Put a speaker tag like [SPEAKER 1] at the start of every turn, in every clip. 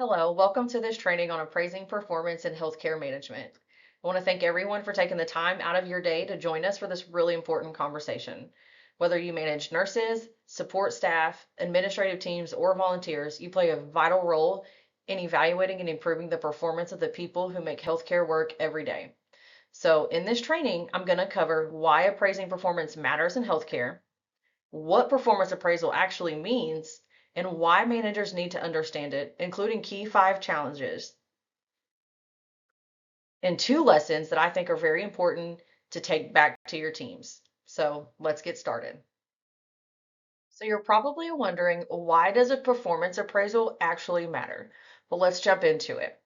[SPEAKER 1] Hello, welcome to this training on appraising performance in healthcare management. I want to thank everyone for taking the time out of your day to join us for this really important conversation. Whether you manage nurses, support staff, administrative teams, or volunteers, you play a vital role in evaluating and improving the performance of the people who make healthcare work every day. So, in this training, I'm going to cover why appraising performance matters in healthcare, what performance appraisal actually means, and why managers need to understand it, including key 5 challenges, and 2 lessons that I think are very important to take back to your teams. So let's get started. So you're probably wondering, why does a performance appraisal actually matter? Well, let's jump into it.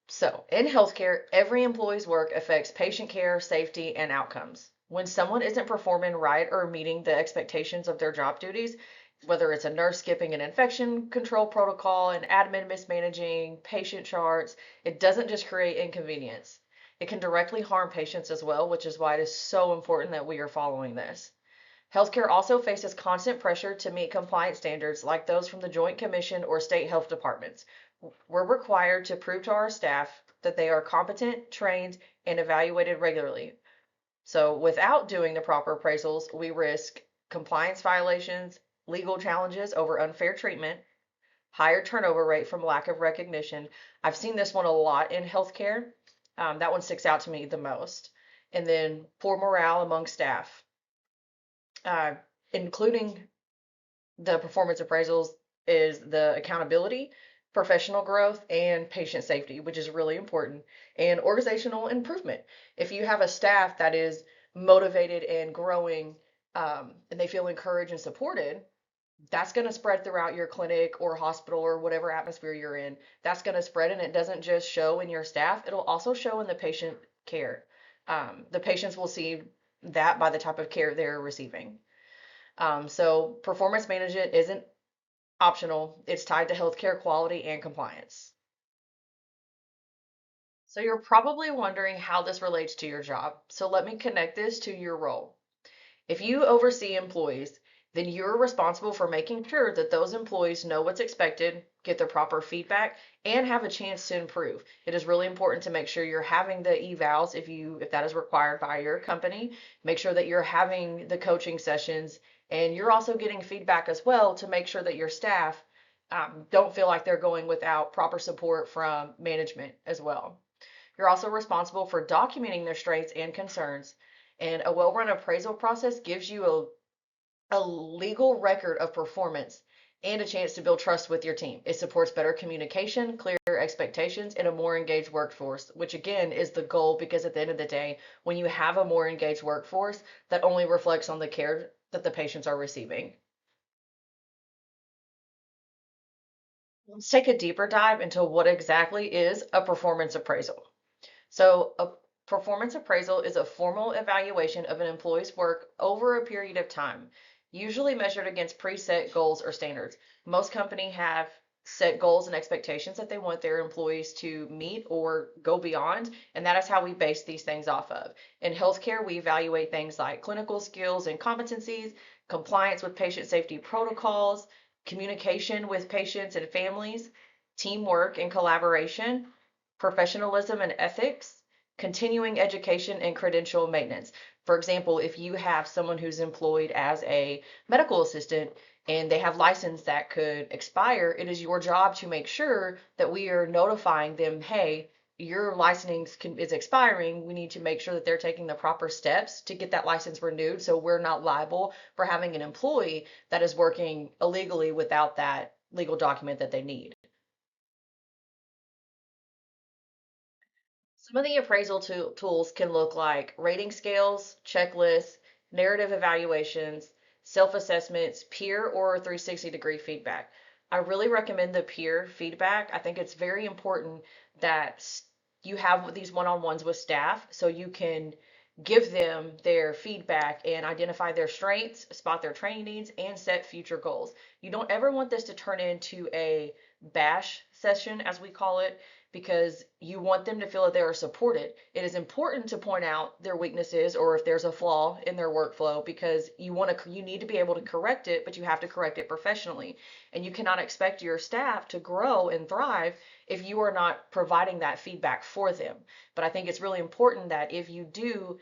[SPEAKER 1] So, in healthcare, every employee's work affects patient care, safety, and outcomes. When someone isn't performing right or meeting the expectations of their job duties, whether it's a nurse skipping an infection control protocol, an admin mismanaging patient charts, it doesn't just create inconvenience. It can directly harm patients as well, which is why it is so important that we are following this. Healthcare also faces constant pressure to meet compliance standards like those from the Joint Commission or state health departments. We're required to prove to our staff that they are competent, trained, and evaluated regularly. So without doing the proper appraisals, we risk compliance violations, legal challenges over unfair treatment, higher turnover rate from lack of recognition. I've seen this one a lot in healthcare. That one sticks out to me the most. And then poor morale among staff, uh, including the performance appraisals, is the accountability, professional growth, and patient safety, which is really important, and organizational improvement. If you have a staff that is motivated and growing, and they feel encouraged and supported, that's going to spread throughout your clinic or hospital or whatever atmosphere you're in. That's going to spread, and it doesn't just show in your staff, it'll also show in the patient care. The patients will see that by the type of care they're receiving. So performance management isn't optional. It's tied to healthcare quality and compliance. So you're probably wondering how this relates to your job. So let me connect this to your role. If you oversee employees, then you're responsible for making sure that those employees know what's expected, get the proper feedback, and have a chance to improve. It is really important to make sure you're having the evals if that is required by your company. Make sure that you're having the coaching sessions, and you're also getting feedback as well to make sure that your staff don't feel like they're going without proper support from management as well. You're also responsible for documenting their strengths and concerns. And a well run appraisal process gives you a legal record of performance and a chance to build trust with your team. It supports better communication, clear expectations, and a more engaged workforce, which again is the goal, because at the end of the day, when you have a more engaged workforce, that only reflects on the care that the patients are receiving. Let's take a deeper dive into what exactly is a performance appraisal. So, a performance appraisal is a formal evaluation of an employee's work over a period of time, usually measured against preset goals or standards. Most companies have set goals and expectations that they want their employees to meet or go beyond, and that is how we base these things off of. In healthcare, we evaluate things like clinical skills and competencies, compliance with patient safety protocols, communication with patients and families, teamwork and collaboration, professionalism and ethics, continuing education, and credential maintenance. For example, if you have someone who's employed as a medical assistant and they have license that could expire, it is your job to make sure that we are notifying them, hey, your license is expiring. We need to make sure that they're taking the proper steps to get that license renewed, so we're not liable for having an employee that is working illegally without that legal document that they need. Some of the appraisal tools can look like rating scales, checklists, narrative evaluations, self-assessments, peer or 360-degree feedback. I really recommend the peer feedback. I think it's very important that you have these one-on-ones with staff so you can give them their feedback and identify their strengths, spot their training needs, and set future goals. You don't ever want this to turn into a bash session, as we call it, because you want them to feel that they are supported. It is important to point out their weaknesses or if there's a flaw in their workflow because you need to be able to correct it, but you have to correct it professionally. And you cannot expect your staff to grow and thrive if you are not providing that feedback for them. But I think it's really important that if you do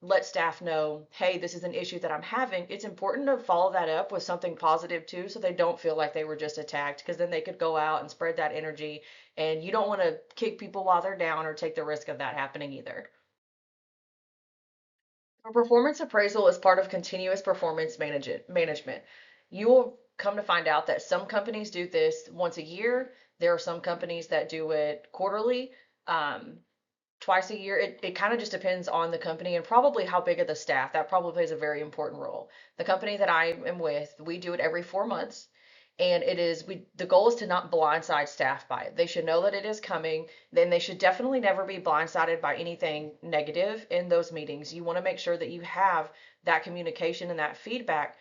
[SPEAKER 1] let staff know, hey, this is an issue that I'm having, it's important to follow that up with something positive too, so they don't feel like they were just attacked, because then they could go out and spread that energy. And you don't want to kick people while they're down or take the risk of that happening either. A performance appraisal is part of continuous performance management. You will come to find out that some companies do this once a year. There are some companies that do it quarterly. Um, Twice a year. It kind of just depends on the company and probably how big of the staff. That probably plays a very important role. The company that I am with, we do it every 4 months. And the goal is to not blindside staff by it. They should know that it is coming. Then they should definitely never be blindsided by anything negative in those meetings. You want to make sure that you have that communication and that feedback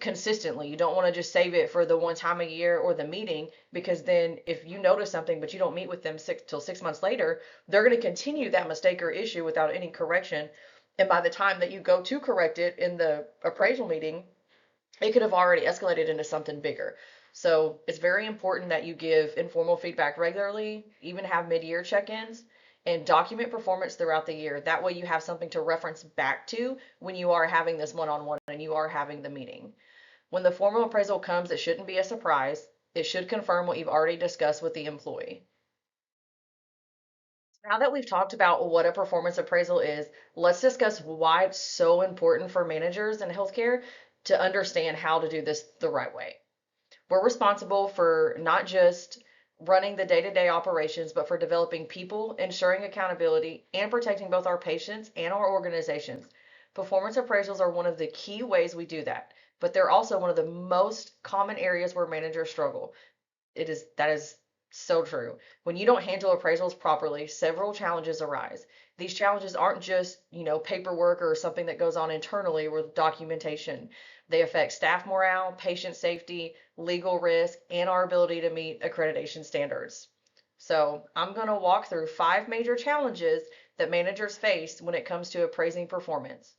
[SPEAKER 1] consistently. You don't want to just save it for the one time a year or the meeting, because then if you notice something but you don't meet with them 6 months later, they're going to continue that mistake or issue without any correction. And by the time that you go to correct it in the appraisal meeting, it could have already escalated into something bigger. So it's very important that you give informal feedback regularly, even have mid-year check-ins, and document performance throughout the year. That way you have something to reference back to when you are having this one-on-one and you are having the meeting. When the formal appraisal comes, it shouldn't be a surprise. It should confirm what you've already discussed with the employee. Now that we've talked about what a performance appraisal is, let's discuss why it's so important for managers in healthcare to understand how to do this the right way. We're responsible for not just running the day-to-day operations, but for developing people, ensuring accountability, and protecting both our patients and our organizations. Performance appraisals are one of the key ways we do that, but they're also one of the most common areas where managers struggle. That is so true. When you don't handle appraisals properly, several challenges arise. These challenges aren't just, paperwork or something that goes on internally with documentation. They affect staff morale, patient safety, legal risk, and our ability to meet accreditation standards. So, I'm going to walk through 5 major challenges that managers face when it comes to appraising performance.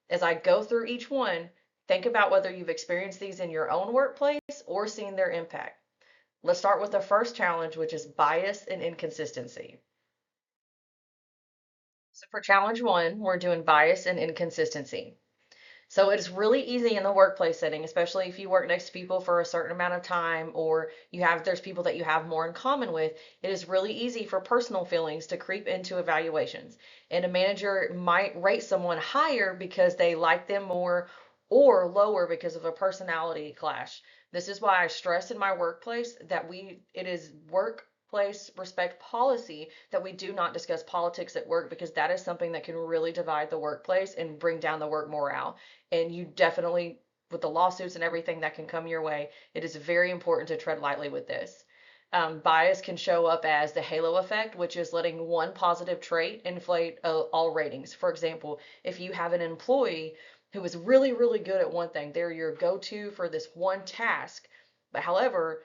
[SPEAKER 1] As I go through each one, think about whether you've experienced these in your own workplace or seen their impact. Let's start with the first challenge, which is bias and inconsistency. So for challenge one, we're doing bias and inconsistency. So it's really easy in the workplace setting, especially if you work next to people for a certain amount of time or there's people that you have more in common with. It is really easy for personal feelings to creep into evaluations. And a manager might rate someone higher because they like them more or lower because of a personality clash. This is why I stress in my workplace that it is workplace respect policy that we do not discuss politics at work, because that is something that can really divide the workplace and bring down the work morale. And you definitely, with the lawsuits and everything that can come your way, it is very important to tread lightly with this. Bias can show up as the halo effect, which is letting one positive trait inflate all ratings. For example, if you have an employee who is really, really good at one thing, they're your go-to for this one task, but however,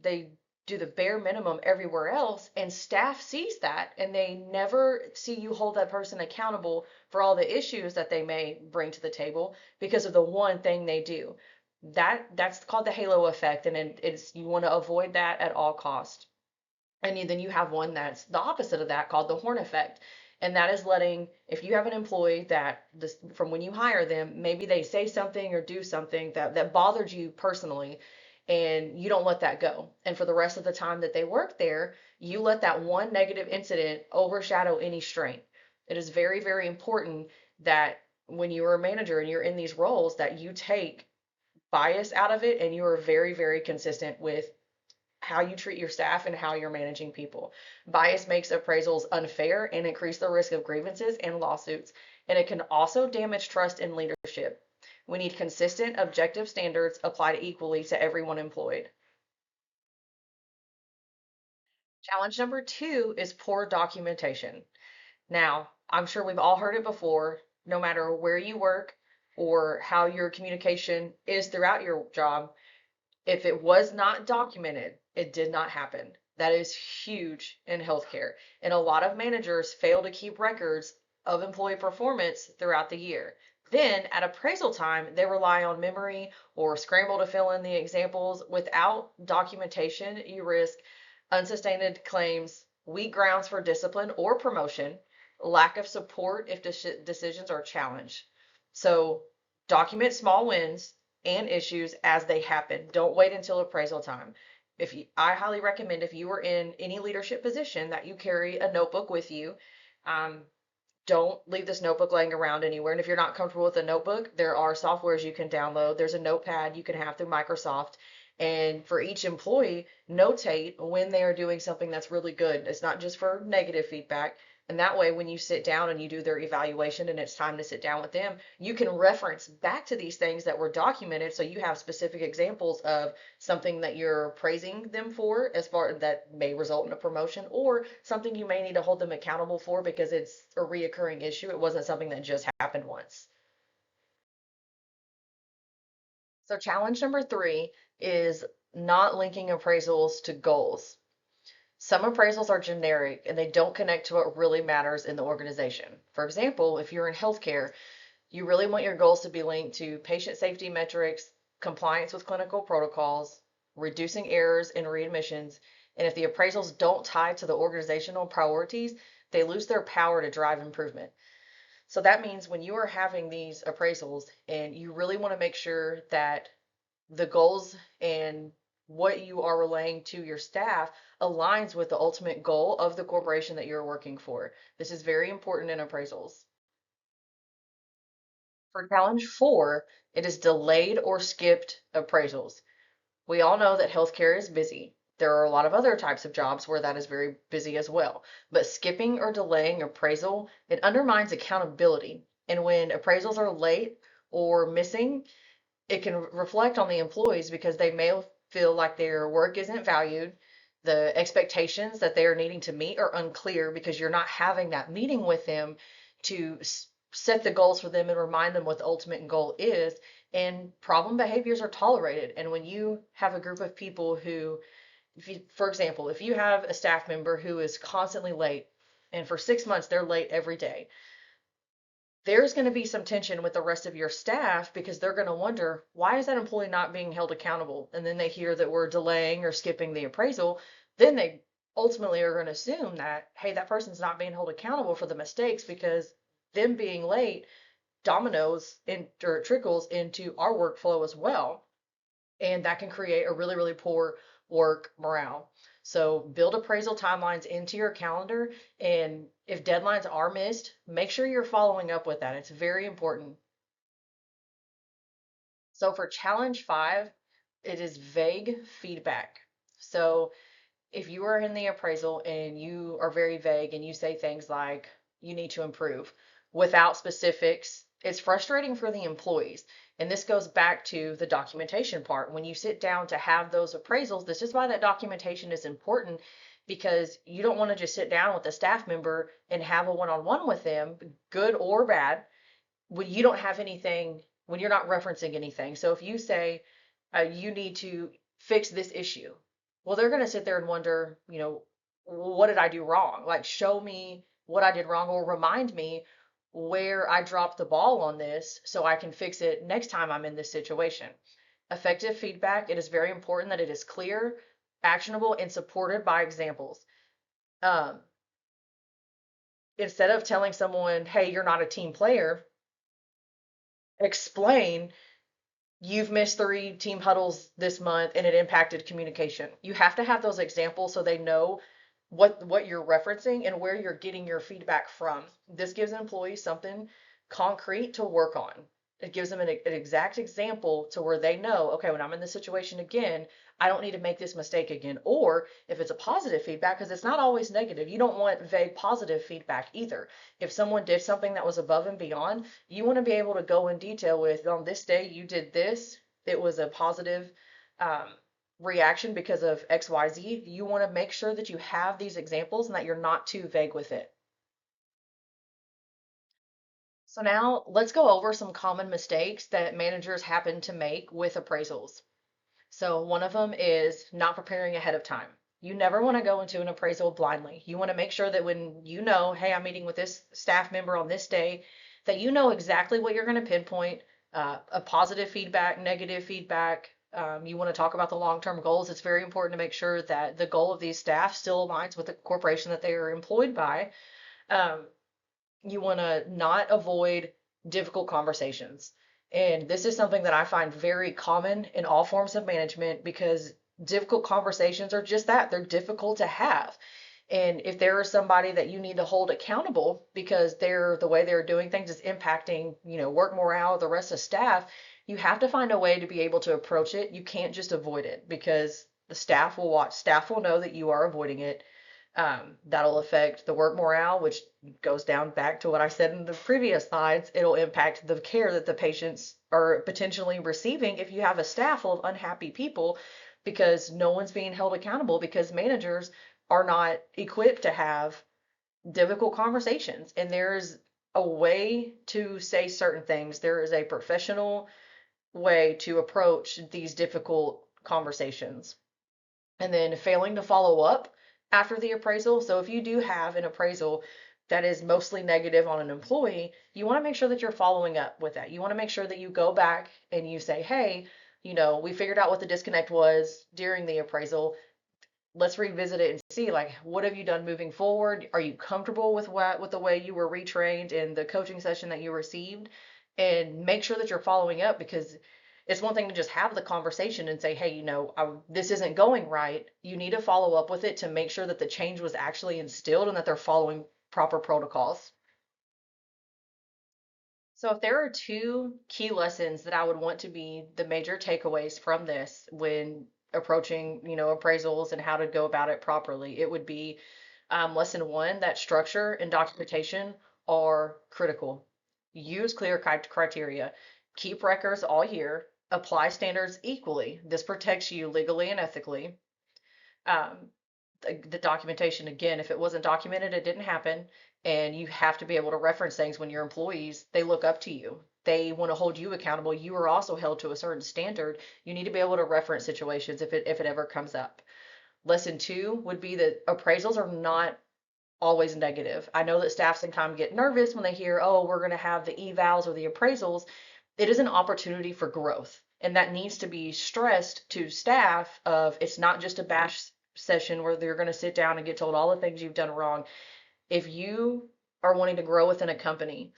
[SPEAKER 1] they do the bare minimum everywhere else, and staff sees that and they never see you hold that person accountable for all the issues that they may bring to the table because of the one thing they do. That's called the halo effect, and it's you want to avoid that at all cost. And then you have one that's the opposite of that, called the horn effect. And that is letting, if you have an employee that this, from when you hire them, maybe they say something or do something that bothered you personally, and you don't let that go. And for the rest of the time that they work there, you let that one negative incident overshadow any strength. It is very, very important that when you're a manager and you're in these roles, that you take bias out of it and you are very, very consistent with how you treat your staff and how you're managing people. Bias makes appraisals unfair and increase the risk of grievances and lawsuits, and it can also damage trust in leadership. We need consistent, objective standards applied equally to everyone employed. Challenge number two is poor documentation. Now, I'm sure we've all heard it before, no matter where you work or how your communication is throughout your job, if it was not documented, it did not happen. That is huge in healthcare. And a lot of managers fail to keep records of employee performance throughout the year. Then at appraisal time, they rely on memory or scramble to fill in the examples. Without documentation, you risk unsustained claims, weak grounds for discipline or promotion, lack of support if decisions are challenged. So document small wins and issues as they happen. Don't wait until appraisal time. I highly recommend if you are in any leadership position that you carry a notebook with you. Um, don't leave this notebook laying around anywhere. And if you're not comfortable with a notebook, there are softwares you can download. There's a notepad you can have through Microsoft. And for each employee, notate when they are doing something that's really good. It's not just for negative feedback. And that way, when you sit down and you do their evaluation and it's time to sit down with them, you can reference back to these things that were documented. So you have specific examples of something that you're praising them for as far that may result in a promotion, or something you may need to hold them accountable for because it's a reoccurring issue. It wasn't something that just happened once. So challenge number 3 is not linking appraisals to goals. Some appraisals are generic and they don't connect to what really matters in the organization. For example, if you're in healthcare, you really want your goals to be linked to patient safety metrics, compliance with clinical protocols, reducing errors and readmissions. And if the appraisals don't tie to the organizational priorities, they lose their power to drive improvement. So that means when you are having these appraisals and you really want to make sure that the goals and what you are relaying to your staff aligns with the ultimate goal of the corporation that you're working for. This is very important in appraisals. For challenge 4, it is delayed or skipped appraisals. We all know that healthcare is busy. There are a lot of other types of jobs where that is very busy as well. But skipping or delaying appraisal, it undermines accountability. And when appraisals are late or missing, it can reflect on the employees because they may feel like their work isn't valued. The expectations that they are needing to meet are unclear because you're not having that meeting with them to set the goals for them and remind them what the ultimate goal is. And problem behaviors are tolerated. And when you have a group of people who, if you, for example, if you have a staff member who is constantly late and for 6 months they're late every day, there's going to be some tension with the rest of your staff because they're going to wonder, why is that employee not being held accountable? And then they hear that we're delaying or skipping the appraisal. Then they ultimately are going to assume that, hey, that person's not being held accountable for the mistakes because them being late dominoes in, or trickles into our workflow as well. And that can create a really, really poor work morale. So build appraisal timelines into your calendar. And if deadlines are missed, make sure you're following up with that. It's very important. So for challenge 5, it is vague feedback. So if you are in the appraisal and you are very vague and you say things like you need to improve without specifics, it's frustrating for the employees. And this goes back to the documentation part. When you sit down to have those appraisals, this is why that documentation is important, because you don't want to just sit down with a staff member and have a one-on-one with them, good or bad, when you don't have anything, when you're not referencing anything. So if you say you need to fix this issue, well, they're going to sit there and wonder, what did I do wrong? Like, show me what I did wrong or remind me where I dropped the ball on this so I can fix it next time I'm in this situation. Effective feedback, it is very important that it is clear, actionable, and supported by examples. Um, Instead of telling someone, hey, you're not a team player, explain you've missed 3 team huddles this month and it impacted communication. You have to have those examples so they know what you're referencing and where you're getting your feedback from. This gives employees something concrete to work on. It gives them an exact example to where they know, okay, when I'm in this situation again, I don't need to make this mistake again. Or if it's a positive feedback, because it's not always negative, you don't want vague positive feedback either. If someone did something that was above and beyond, you want to be able to go in detail with, on this day you did this, it was a positive um, reaction because of XYZ. You want to make sure that you have these examples and that you're not too vague with it. So now let's go over some common mistakes that managers happen to make with appraisals. So one of them is not preparing ahead of time. You never want to go into an appraisal blindly. You want to make sure that when you know, hey, I'm meeting with this staff member on this day, that you know exactly what you're going to pinpoint, a positive feedback, negative feedback. You want to talk about the long-term goals. It's very important to make sure that the goal of these staff still aligns with the corporation that they are employed by. Um, you want to not avoid difficult conversations. And this is something that I find very common in all forms of management because difficult conversations are just that, they're difficult to have. And if there is somebody that you need to hold accountable because the way they're doing things is impacting, work morale of the rest of staff, you have to find a way to be able to approach it. You can't just avoid it because the staff will know that you are avoiding it. That'll affect the work morale, which goes down back to what I said in the previous slides. It'll impact the care that the patients are potentially receiving if you have a staff full of unhappy people because no one's being held accountable because managers are not equipped to have difficult conversations. And there's a way to say certain things. There is a professional way to approach these difficult conversations. And then failing to follow up after the appraisal. So if you do have an appraisal that is mostly negative on an employee, you want to make sure that you're following up with that. You want to make sure that you go back and you say, hey, we figured out what the disconnect was during the appraisal. Let's revisit it and see, like, what have you done moving forward? Are you comfortable with the way you were retrained in the coaching session that you received? And make sure that you're following up because it's one thing to just have the conversation and say, hey, this isn't going right. You need to follow up with it to make sure that the change was actually instilled and that they're following proper protocols. So if there are two key lessons that I would want to be the major takeaways from this when approaching, appraisals and how to go about it properly, it would be lesson one, that structure and documentation are critical. Use clear criteria. Keep records all year. Apply standards equally. This protects you legally and ethically. Um, the documentation, again, if it wasn't documented, it didn't happen. And you have to be able to reference things when your employees, they look up to you. They want to hold you accountable. You are also held to a certain standard. You need to be able to reference situations if it ever comes up. Lesson two would be that appraisals are not always negative. I know that staff sometimes get nervous when they hear, oh, we're going to have the evals or the appraisals. It is an opportunity for growth. And that needs to be stressed to staff of it's not just a bash session where they're going to sit down and get told all the things you've done wrong. If you are wanting to grow within a company,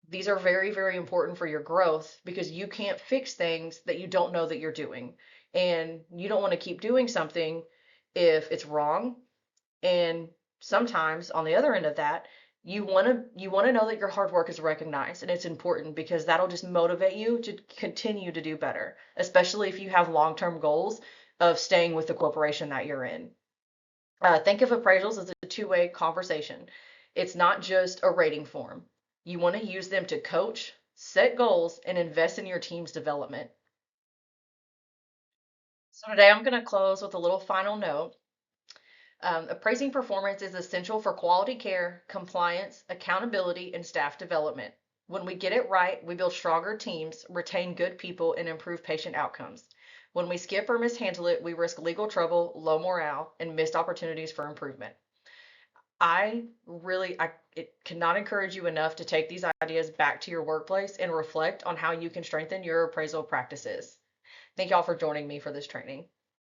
[SPEAKER 1] these are very, very important for your growth because you can't fix things that you don't know that you're doing. And you don't want to keep doing something if it's wrong. And sometimes on the other end of that, you want to know that your hard work is recognized and it's important because that'll just motivate you to continue to do better, especially if you have long-term goals of staying with the corporation that you're in. Think of appraisals as a two-way conversation. It's not just a rating form. You want to use them to coach, set goals, and invest in your team's development. So today I'm going to close with a little final note. Appraising performance is essential for quality care, compliance, accountability, and staff development. When we get it right, we build stronger teams, retain good people, and improve patient outcomes. When we skip or mishandle it, we risk legal trouble, low morale, and missed opportunities for improvement. I cannot encourage you enough to take these ideas back to your workplace and reflect on how you can strengthen your appraisal practices. Thank y'all for joining me for this training.